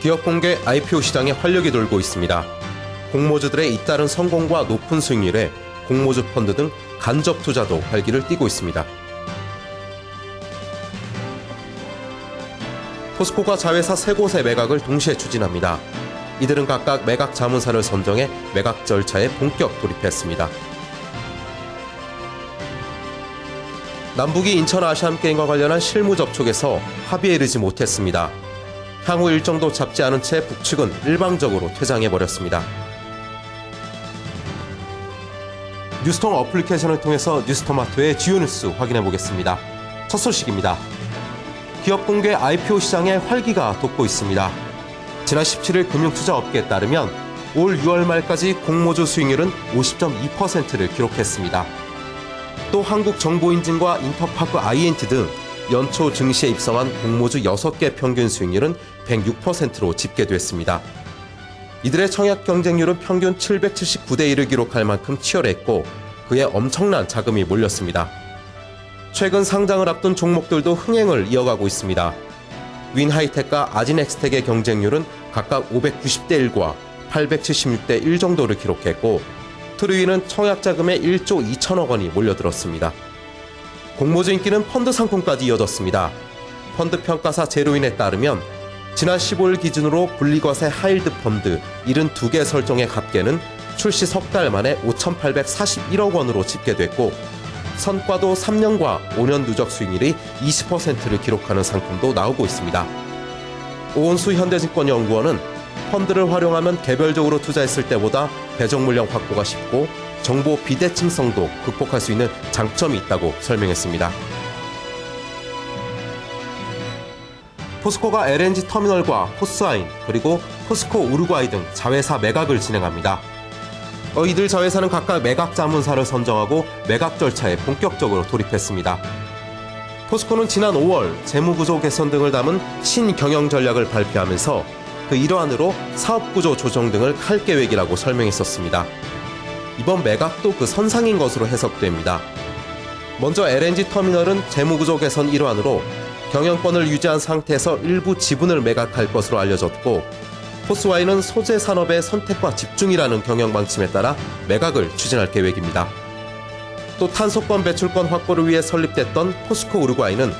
기업 공개 IPO 시장에 활력이 돌고 있습니다. 공모주들의 잇따른 성공과 높은 수익률에 공모주 펀드 등 간접 투자도 활기를 띠고 있습니다. 포스코가 자회사 3곳의 매각을 동시에 추진합니다. 이들은 각각 매각 자문사를 선정해 매각 절차에 본격 돌입했습니다. 남북이 인천 아시안게임과 관련한 실무 접촉에서 합의에 이르지 못했습니다. 향후 일정도 잡지 않은 채 북측은 일방적으로 퇴장해버렸습니다. 뉴스통 어플리케이션을 통해서 뉴스토마토의 주요 뉴스 확인해보겠습니다. 첫 소식입니다. 기업 공개 IPO 시장에 활기가 돋고 있습니다. 지난 17일 금융투자업계에 따르면 올 6월 말까지 공모주 수익률은 50.2%를 기록했습니다. 또 한국정보인증과 인터파크 INT 등 연초 증시에 입성한 공모주 6개 평균 수익률은 106%로 집계됐습니다. 이들의 청약 경쟁률은 평균 779대 1을 기록할 만큼 치열했고 그에 엄청난 자금이 몰렸습니다. 최근 상장을 앞둔 종목들도 흥행을 이어가고 있습니다. 윈하이텍과 아진엑스텍의 경쟁률은 각각 590대 1과 876대 1 정도를 기록했고 트루이는 청약 자금의 1조 2천억 원이 몰려들었습니다. 공모주 인기는 펀드 상품까지 이어졌습니다. 펀드 평가사 제로인에 따르면 지난 15일 기준으로 분리과세 하일드 펀드 72개 설정의 합계는 출시 석 달 만에 5,841억 원으로 집계됐고 선과도 3년과 5년 누적 수익률이 20%를 기록하는 상품도 나오고 있습니다. 오은수 현대증권연구원은 펀드를 활용하면 개별적으로 투자했을 때보다 배정 물량 확보가 쉽고 정보 비대칭성도 극복할 수 있는 장점이 있다고 설명했습니다. 포스코가 LNG 터미널과 포스아인 그리고 포스코 우루과이 등 자회사 매각을 진행합니다. 이들 자회사는 각각 매각 자문사를 선정하고 매각 절차에 본격적으로 돌입했습니다. 포스코는 지난 5월 재무구조 개선 등을 담은 신경영 전략을 발표하면서 그 일환으로 사업구조 조정 등을 할 계획이라고 설명했었습니다. 이번 매각도 그 선상인 것으로 해석됩니다. 먼저 LNG 터미널은 재무구조 개선 일환으로 경영권을 유지한 상태에서 일부 지분을 매각할 것으로 알려졌고 포스와이는 소재 산업의 선택과 집중이라는 경영 방침에 따라 매각을 추진할 계획입니다. 또 탄소권 배출권 확보를 위해 설립됐던 포스코 우루과이는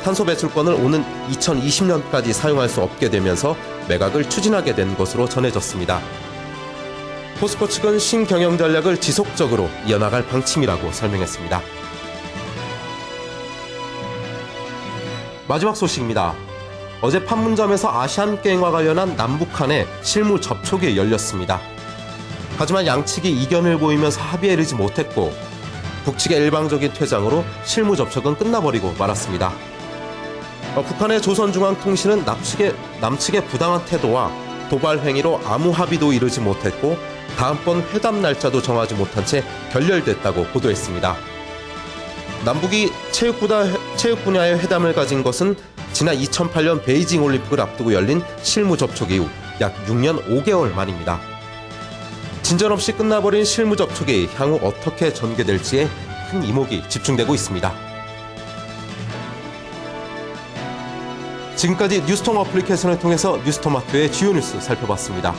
탄소 배출권을 오는 2020년까지 사용할 수 없게 되면서 매각을 추진하게 된 것으로 전해졌습니다. 포스코 측은 신경영 전략을 지속적으로 이어나갈 방침이라고 설명했습니다. 마지막 소식입니다. 어제 판문점에서 아시안게임과 관련한 남북한의 실무 접촉이 열렸습니다. 하지만 양측이 이견을 보이면서 합의에 이르지 못했고 북측의 일방적인 퇴장으로 실무 접촉은 끝나버리고 말았습니다. 북한의 조선중앙통신은 남측의 부당한 태도와 도발 행위로 아무 합의도 이르지 못했고 다음번 회담 날짜도 정하지 못한 채 결렬됐다고 보도했습니다. 남북이 체육 분야의 회담을 가진 것은 지난 2008년 베이징 올림픽을 앞두고 열린 실무 접촉 이후 약 6년 5개월 만입니다. 진전 없이 끝나버린 실무 접촉이 향후 어떻게 전개될지에 큰 이목이 집중되고 있습니다. 지금까지 뉴스통 어플리케이션을 통해서 뉴스토마토의 주요 뉴스 살펴봤습니다.